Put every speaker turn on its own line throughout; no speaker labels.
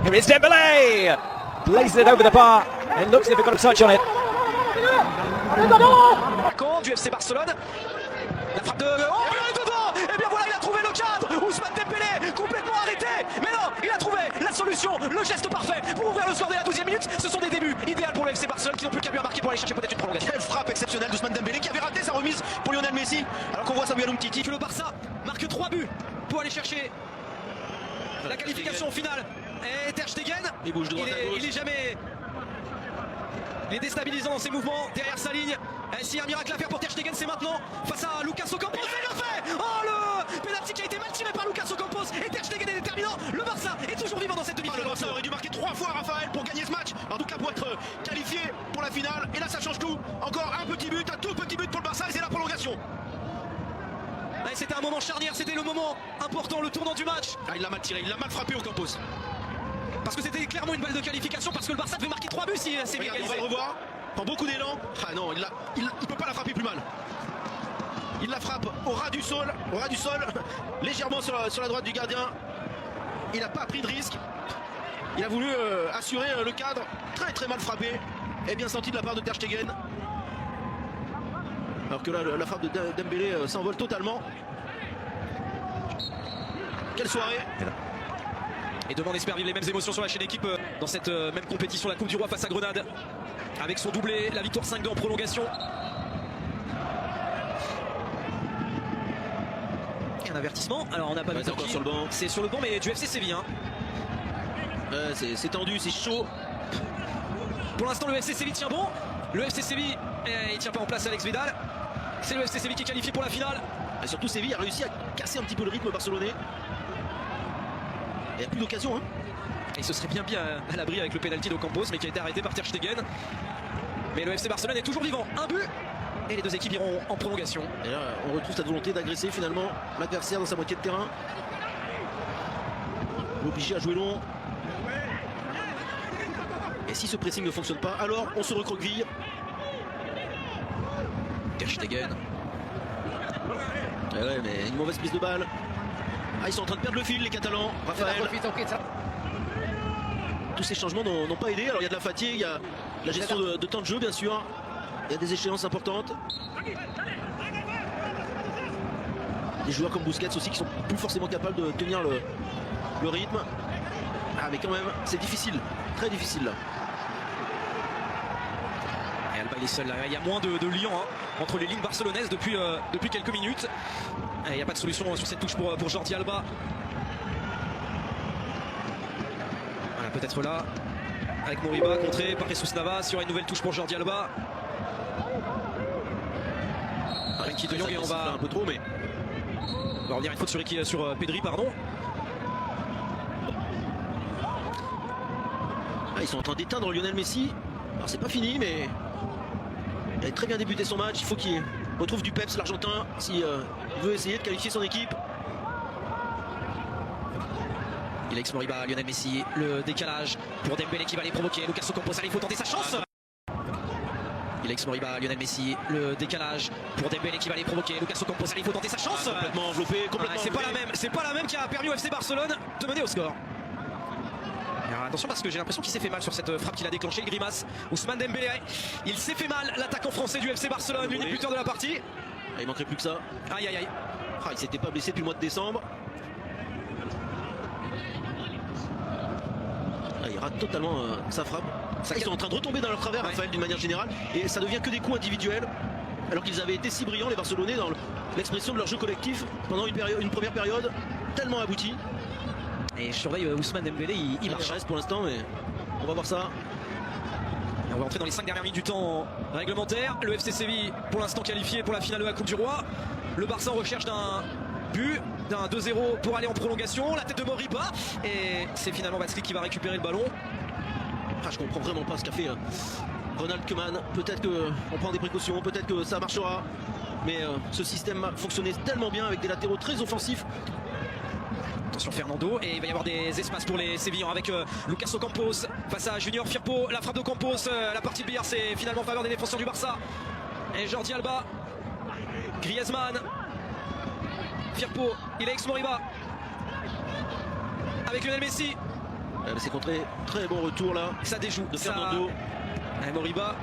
Here is Dembélé! Blazes it over the bar. It looks as if it got a touch on it.
Du FC Barcelone. La frappe de... Oh, il est devant! Et bien voilà, il a trouvé le cadre! Ousmane Dembélé, complètement arrêté! Mais non, il a trouvé la solution, le geste parfait pour ouvrir le score dès la 12e minute. Ce sont des débuts idéaux pour le FC Barcelone qui n'ont plus qu'à bien marquer pour aller chercher peut-être une prolongation.
Quelle frappe exceptionnelle d'Ousmane Dembélé qui avait raté sa remise pour Lionel Messi. Alors qu'on voit Samuel Umtiti.
Que le Barça marque 3 buts pour aller chercher la qualification finale. Et Ter Stegen,
il bouge de droite à gauche.
Il est jamais... Il est déstabilisant dans ses mouvements derrière sa ligne. Et s'il y a un miracle à faire pour Ter Stegen, c'est maintenant face à Lucas Ocampos. Il le fait! Oh, le pénalty qui a été mal tiré par Lucas Ocampos. Et Ter Stegen est déterminant. Le Barça est toujours vivant dans cette demi-finale.
Le Barça aurait dû marquer 3 fois Raphaël pour gagner ce match. En tout cas pour être qualifié pour la finale. Et là ça change tout. Encore un petit but, un tout petit but pour le Barça et c'est la prolongation.
C'était un moment charnière, c'était le moment important, le tournant du match.
Ah, il l'a mal tiré, il l'a mal frappé Ocampos.
Parce que c'était clairement une balle de qualification, parce que le Barça devait marquer 3 buts si c'est bien.
On va le revoir, prend beaucoup d'élan. Ah non, il peut pas la frapper plus mal. Il la frappe au ras du sol, légèrement sur la droite du gardien. Il n'a pas pris de risque. Il a voulu assurer le cadre, très très mal frappé. Et bien senti de la part de Ter Stegen. Alors que là, la frappe de Dembélé s'envole totalement. Quelle soirée!
Et demain on espère vivre les mêmes émotions sur la chaîne équipe dans cette même compétition, la Coupe du Roi face à Grenade. Avec son doublé, la victoire 5-2 en prolongation. Et un avertissement, alors on n'a pas vu
encore sur le banc.
C'est sur le banc mais du FC Séville. Hein.
C'est tendu, c'est chaud.
Pour l'instant le FC Séville tient bon. Le FC Séville, il tient pas en place Alex Vidal. C'est le FC Séville qui est qualifié pour la finale.
Et surtout Séville a réussi à casser un petit peu le rythme barcelonais. Il n'y a plus d'occasion. Hein.
Et ce serait bien à l'abri avec le pénalty d'Ocampos, mais qui a été arrêté par Ter Stegen. Mais le FC Barcelone est toujours vivant. Un but. Et les deux équipes iront en prolongation.
Et là, on retrouve cette volonté d'agresser finalement l'adversaire dans sa moitié de terrain. Obligé à jouer long. Et si ce pressing ne fonctionne pas, alors on se recroqueville.
Ter Stegen.
Ouais, mais une mauvaise prise de balle. Ah, ils sont en train de perdre le fil, les Catalans. Raphaël. Tous ces changements n'ont pas aidé. Alors il y a de la fatigue, il y a la gestion de temps de jeu, bien sûr. Il y a des échéances importantes. Des joueurs comme Busquets aussi qui sont plus forcément capables de tenir le rythme. Ah, mais quand même, c'est difficile, très difficile là.
Et Alba il est seul là. Il y a moins de liens entre les lignes barcelonaises depuis quelques minutes. Et il n'y a pas de solution sur cette touche pour Jordi Alba. Voilà, peut-être là, avec Moriba, contré par Jesus Navas, il y aura une nouvelle touche pour Jordi Alba. Frenkie de Jong et on va
un peu trop, mais
on va revenir une faute sur Pedri, pardon.
Ah, ils sont en train d'éteindre Lionel Messi. Alors c'est pas fini, mais il a très bien débuté son match. Il faut qu'il retrouve du peps, l'Argentin, s'il veut essayer de qualifier son équipe.
Il a Moriba, Lionel Messi, le décalage pour Dembélé qui va les provoquer. Lucas Ocampos, il faut tenter sa chance. Il a Moriba, Lionel Messi, le décalage pour Dembélé qui va les provoquer. Lucas Ocampos, il faut tenter sa chance.
Complètement enveloppé, complètement
c'est pas la même qui a permis au FC Barcelone de mener au score. Alors attention parce que j'ai l'impression qu'il s'est fait mal sur cette frappe qu'il a déclenchée, il grimace. Ousmane Dembélé, il s'est fait mal, l'attaquant français du FC Barcelone, l'unique buteur de la partie.
Ah, il manquerait plus que ça.
Aïe aïe aïe.
Ah, il s'était pas blessé depuis le mois de décembre. Ah, il rate totalement sa frappe. Ils sont en train de retomber dans leur travers, Raphaël, d'une manière générale. Et ça devient que des coups individuels. Alors qu'ils avaient été si brillants, les Barcelonais, dans l'expression de leur jeu collectif pendant une première période tellement aboutie.
Et je surveille Ousmane Dembélé, il marche.
Pour l'instant, mais on va voir ça.
Et on va entrer dans les 5 dernières minutes du temps réglementaire. Le FC Séville, pour l'instant qualifié pour la finale de la Coupe du Roi. Le Barça en recherche d'un but, d'un 2-0 pour aller en prolongation. La tête de Moriba. Et c'est finalement Vatslik qui va récupérer le ballon.
Ah, je comprends vraiment pas ce qu'a fait Ronald Koeman. Peut-être qu'on prend des précautions, peut-être que ça marchera. Mais ce système a fonctionné tellement bien avec des latéraux très offensifs.
Attention Fernando, et il va y avoir des espaces pour les Sévillans avec Lucas Ocampos face à Junior Firpo. La frappe d'Ocampos, la partie de billard, c'est finalement en faveur des défenseurs du Barça. Et Jordi Alba, Griezmann, Firpo, il est Moriba avec Lionel Messi.
C'est contré, très bon retour là.
Ça déjoue
de
ça...
Fernando.
Moriba.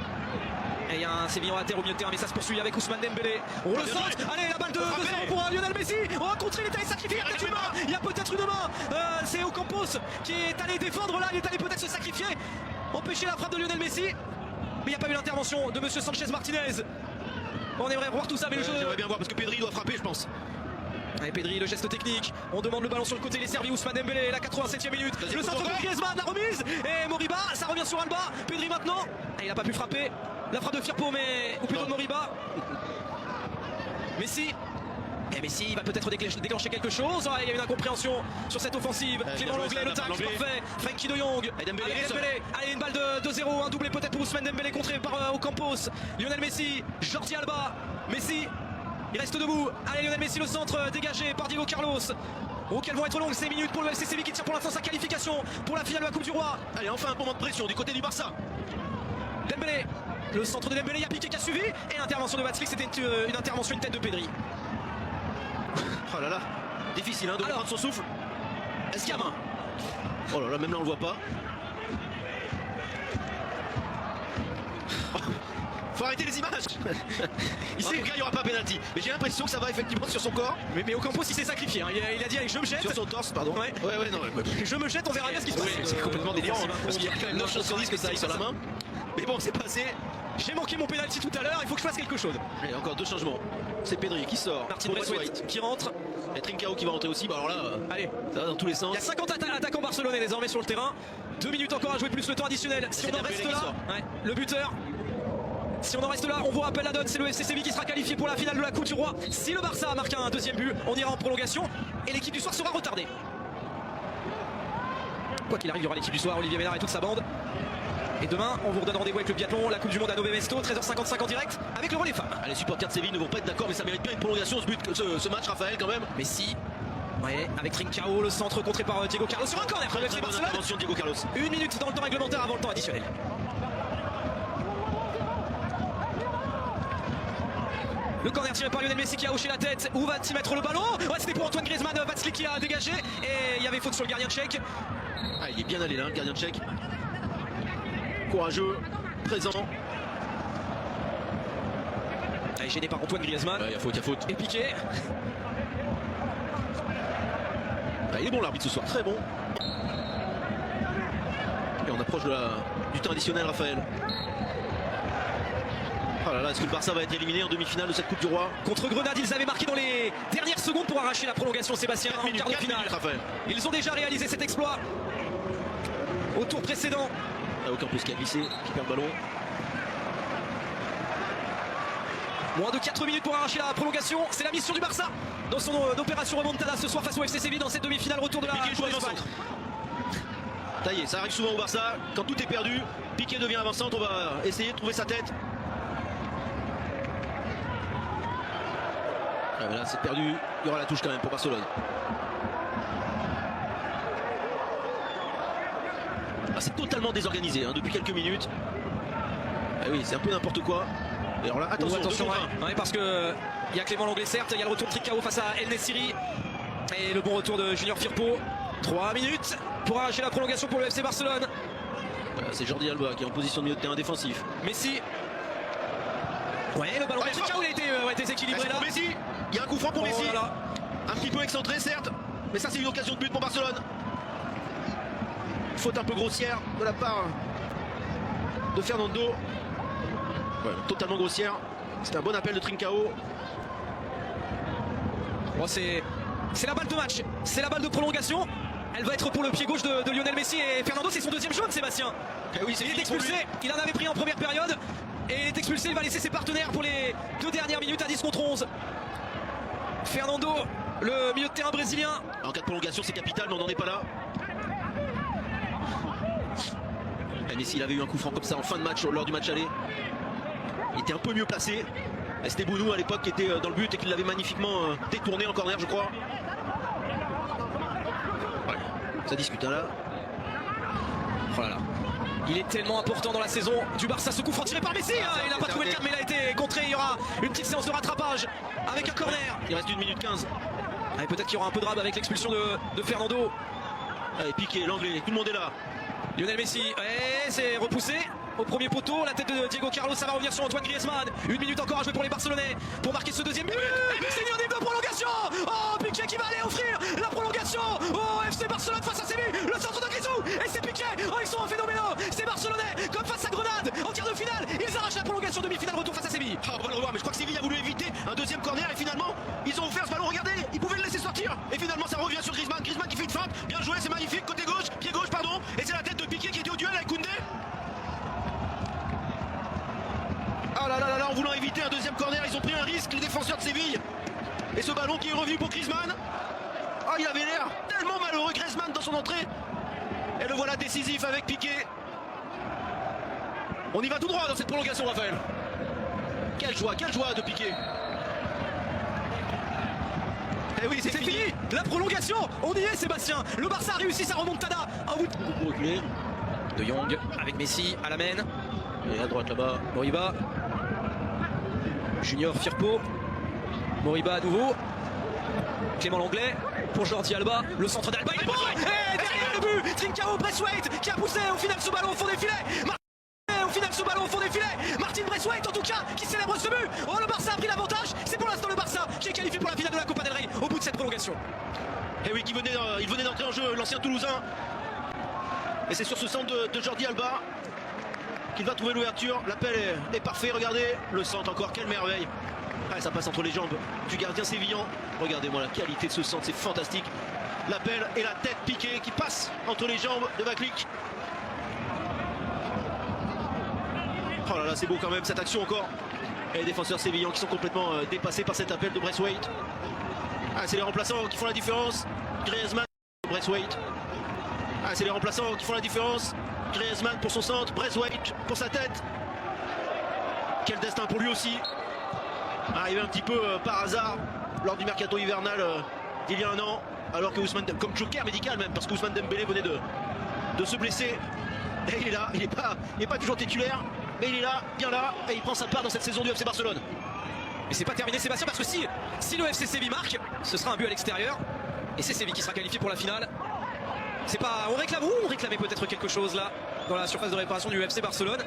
Et il y a un Sévillan à terre au milieu de terrain, mais ça se poursuit avec Ousmane Dembélé. On le centre. Allez, la balle de 2-0 pour Lionel Messi. On va contrer, il est allé sacrifier. Il y a peut-être une main. Il y a peut-être une main. C'est Ocampos qui est allé défendre là. Il est allé peut-être se sacrifier, empêcher la frappe de Lionel Messi. Mais il n'y a pas eu l'intervention de monsieur Sanchez Martinez. On aimerait voir tout ça, mais le jeu.
J'aimerais bien voir parce que Pedri doit frapper, je pense.
Allez, Pedri, le geste technique. On demande le ballon sur le côté. Il est servi Ousmane Dembélé, la 87e minute. Le centre de Griezmann, la remise. Et Moriba, ça revient sur Alba. Pedri maintenant. Il n'a pas pu frapper. La frappe de Firpo, mais ou plutôt de Moriba. Messi. Et Messi va peut-être déclencher quelque chose. Il y a une incompréhension sur cette offensive. Clément Lenglet, le tacle parfait. Frankie de Jong. Allez, Dembélé. Allez, une balle de 2-0. Un doublé peut-être pour Ousmane Dembélé, contré par Ocampos. Lionel Messi. Jordi Alba. Messi. Il reste debout. Allez, Lionel Messi, le centre dégagé par Diego Carlos. Oh, quelles vont être longues ces minutes pour le FC Séville qui tire pour l'instant sa qualification pour la finale de la Coupe du Roi.
Allez, enfin un moment de pression du côté du Barça.
Dembélé. Le centre de Dembélé, il y a Piqué qui a suivi. Et l'intervention de Vatslik, c'était une intervention, une tête de Pedri.
Oh là là, difficile de reprendre son souffle. Est-ce qu'il y a main? Oh là là, même là on le voit pas. Faut arrêter les images. En tout cas, il n'y aura pas pénalty. Mais j'ai l'impression que ça va effectivement sur son corps.
Mais Ocampos il s'est sacrifié. Hein. Il a dit allez, je me jette.
Sur son torse, pardon.
Ouais,
non.
Je me jette, on verra bien ce qui se passe.
C'est complètement délirant. Parce qu'il y a quand même 9 chances sur 10 que ça aille sur la main. Mais bon, c'est passé.
J'ai manqué mon pénalty tout à l'heure, il faut que je fasse quelque chose.
Et encore 2 changements. C'est Pedri qui sort.
Martin Braithwaite qui rentre.
Et Trincao qui va rentrer aussi. Bah alors là,
allez,
ça va dans tous les sens.
Il y a 50 attaquants barcelonais désormais sur le terrain. 2 minutes encore à jouer plus le temps additionnel. Si on en reste là, le buteur. Si on en reste là, on vous rappelle la note, c'est le FC Séville qui sera qualifié pour la finale de la Coupe du Roi. Si le Barça a marqué un deuxième but, on ira en prolongation et l'équipe du soir sera retardée. Quoi qu'il arrive, il y aura l'équipe du soir, Olivier Ménard et toute sa bande. Et demain, on vous redonne rendez-vous avec le biathlon, la Coupe du Monde à Nové Mesto, 13h55 en direct, avec le relais femmes.
Les supporters de Séville ne vont pas être d'accord, mais ça mérite bien une prolongation ce match, Raphaël, quand même.
Messi, ouais, avec Trincao, le centre contré par Diego Carlos sur un corner.
Très bonne intervention de Diego Carlos.
1 minute dans le temps réglementaire avant le temps additionnel. Le corner tiré par Lionel Messi qui a hoché la tête. Où va-t-il mettre le ballon? Ouais, c'était pour Antoine Griezmann, Vatslik qui a dégagé. Et il y avait faute sur le gardien tchèque.
Ah, il est bien allé là, le gardien tchèque. Courageux, présent.
Allez, gêné par Antoine Griezmann.
Il y a faute.
Et Piqué.
Il est bon l'arbitre ce soir, très bon. Et on approche du temps additionnel, Raphaël. Oh là là, est-ce que le Barça va être éliminé en demi-finale de cette Coupe du Roi?
Contre Grenade, ils avaient marqué dans les dernières secondes pour arracher la prolongation, Sébastien, en quart de finale. Ils ont déjà réalisé cet exploit au tour précédent.
Ocampos qui a glissé, qui perd le ballon.
Moins de 4 minutes pour arracher la prolongation. C'est la mission du Barça dans son opération remontada ce soir face au FC Séville dans cette demi-finale retour de la Coupe d'Espagne.
Ça y est, ça arrive souvent au Barça. Quand tout est perdu, Piqué devient avant-centre. On va essayer de trouver sa tête. Ah, là, c'est perdu. Il y aura la touche quand même pour Barcelone. Ah, c'est totalement désorganisé depuis quelques minutes. Ah oui, c'est un peu n'importe quoi. Et alors là, attention,
ouais, parce que il y a Clément Lenglet certes, il y a le retour de Trincao face à El Nessiri et le bon retour de Junior Firpo. 3 minutes pour arracher la prolongation pour le FC Barcelone.
C'est Jordi Alba qui est en position de milieu de terrain défensif.
Messi. Ouais, le ballon de Trincao, il a été déséquilibré là.
Messi, il y a un coup franc pour Messi.
Là.
Un petit peu excentré certes, mais ça c'est une occasion de but pour Barcelone. Faute un peu grossière de la part de Fernando. Ouais, totalement grossière. C'est un bon appel de Trincao.
Bon, c'est la balle de match, c'est la balle de prolongation. Elle va être pour le pied gauche de Lionel Messi et Fernando, c'est son deuxième jaune, Sébastien.
Oui,
il est expulsé, il en avait pris en première période. Et il est expulsé, il va laisser ses partenaires pour les 2 dernières minutes à 10 contre 11. Fernando, le milieu de terrain brésilien.
En cas de prolongation, c'est capital, mais on n'en est pas là. Messi, il avait eu un coup franc comme ça en fin de match, lors du match aller. Il était un peu mieux placé. C'était Bounou à l'époque qui était dans le but et qui l'avait magnifiquement détourné en corner, je crois. Ouais, ça discute là.
Oh là là. Il est tellement important dans la saison du Barça, ce coup franc tiré par Messi. Il n'a pas trouvé le cadre, mais il a été contré. Il y aura une petite séance de rattrapage avec un corner.
Il reste 1 minute 15.
Peut-être qu'il y aura un peu de rab avec l'expulsion de Fernando.
Allez, Piqué, l'anglais, tout le monde est là.
Lionel Messi, c'est repoussé au premier poteau, la tête de Diego Carlos, ça va revenir sur Antoine Griezmann. 1 minute encore à jouer pour les Barcelonais pour marquer ce deuxième but. C'est une de prolongation. Oh, Piqué qui va aller offrir la prolongation au FC Barcelone face à Séville. Le centre de Grisou et c'est Piqué. Oh, ils sont phénoménaux. C'est Barcelonais comme face à Grenade en quart de finale. Ils arrachent la prolongation demi-finale retour face à Séville.
Ah, on va le revoir, mais je crois que Séville a voulu éviter un deuxième corner et finalement ils ont offert ce ballon. Regardez, ils pouvaient le laisser sortir et finalement ça revient sur Griezmann. Griezmann qui fait une feinte, bien joué, c'est magnifique, côté gauche, pied gauche pardon, et c'est la tête de Piqué qui était au duel avec Koundé. Ah là là là là, en voulant éviter un deuxième corner, ils ont pris un risque, les défenseurs de Séville. Et ce ballon qui est revenu pour Griezmann. Ah, il avait l'air tellement malheureux Griezmann dans son entrée. Et le voilà décisif avec Piqué. On y va tout droit dans cette prolongation, Raphaël. Quelle joie de Piqué. Eh oui, c'est fini.
La prolongation, on y est Sébastien. Le Barça a réussi sa remontada.
Beaucoup reculé.
De Jong avec Messi à la main.
Et à droite là-bas,
Moriba. Junior Firpo. Moriba à nouveau. Clément Langlais pour Jordi Alba. Le centre d'Alba, il est bon. Et derrière le but, Trincao Braithwaite qui a poussé au final ce ballon au fond des filets. Au final ce ballon au fond des filets. Martin Braithwaite en tout cas qui célèbre ce but. Oh, le Barça a pris l'avantage. C'est pour l'instant le Barça qui est qualifié pour la finale de la Copa del Rey au bout de cette prolongation.
Et oui, il venait d'entrer en jeu, l'ancien Toulousain. Et c'est sur ce centre de Jordi Alba qu'il va trouver l'ouverture. L'appel est parfait, regardez le centre encore, quelle merveille. Ah, ça passe entre les jambes du gardien sévillan. Regardez-moi la qualité de ce centre, c'est fantastique. L'appel et la tête Piqué qui passe entre les jambes de Vaklik. Oh là là, c'est beau quand même cette action encore. Et les défenseurs sévillans qui sont complètement dépassés par cet appel de Braithwaite. Ah, c'est les remplaçants qui font la différence. Griezmann, Braithwaite. Ah, c'est les remplaçants qui font la différence. Griezmann pour son centre, Braithwaite pour sa tête. Quel destin pour lui aussi. Arrivé un petit peu par hasard lors du mercato hivernal d'il y a un an, alors que Ousmane, comme joker médical même, parce que Ousmane Dembélé venait de se blesser. Et il est là, il n'est pas toujours titulaire, mais il est là, bien là, et il prend sa part dans cette saison du FC Barcelone.
Mais c'est pas terminé Sébastien, parce que si le FC Séville marque, ce sera un but à l'extérieur. Et c'est Séville qui sera qualifié pour la finale. C'est pas. On réclamait peut-être quelque chose là dans la surface de réparation du FC Barcelone.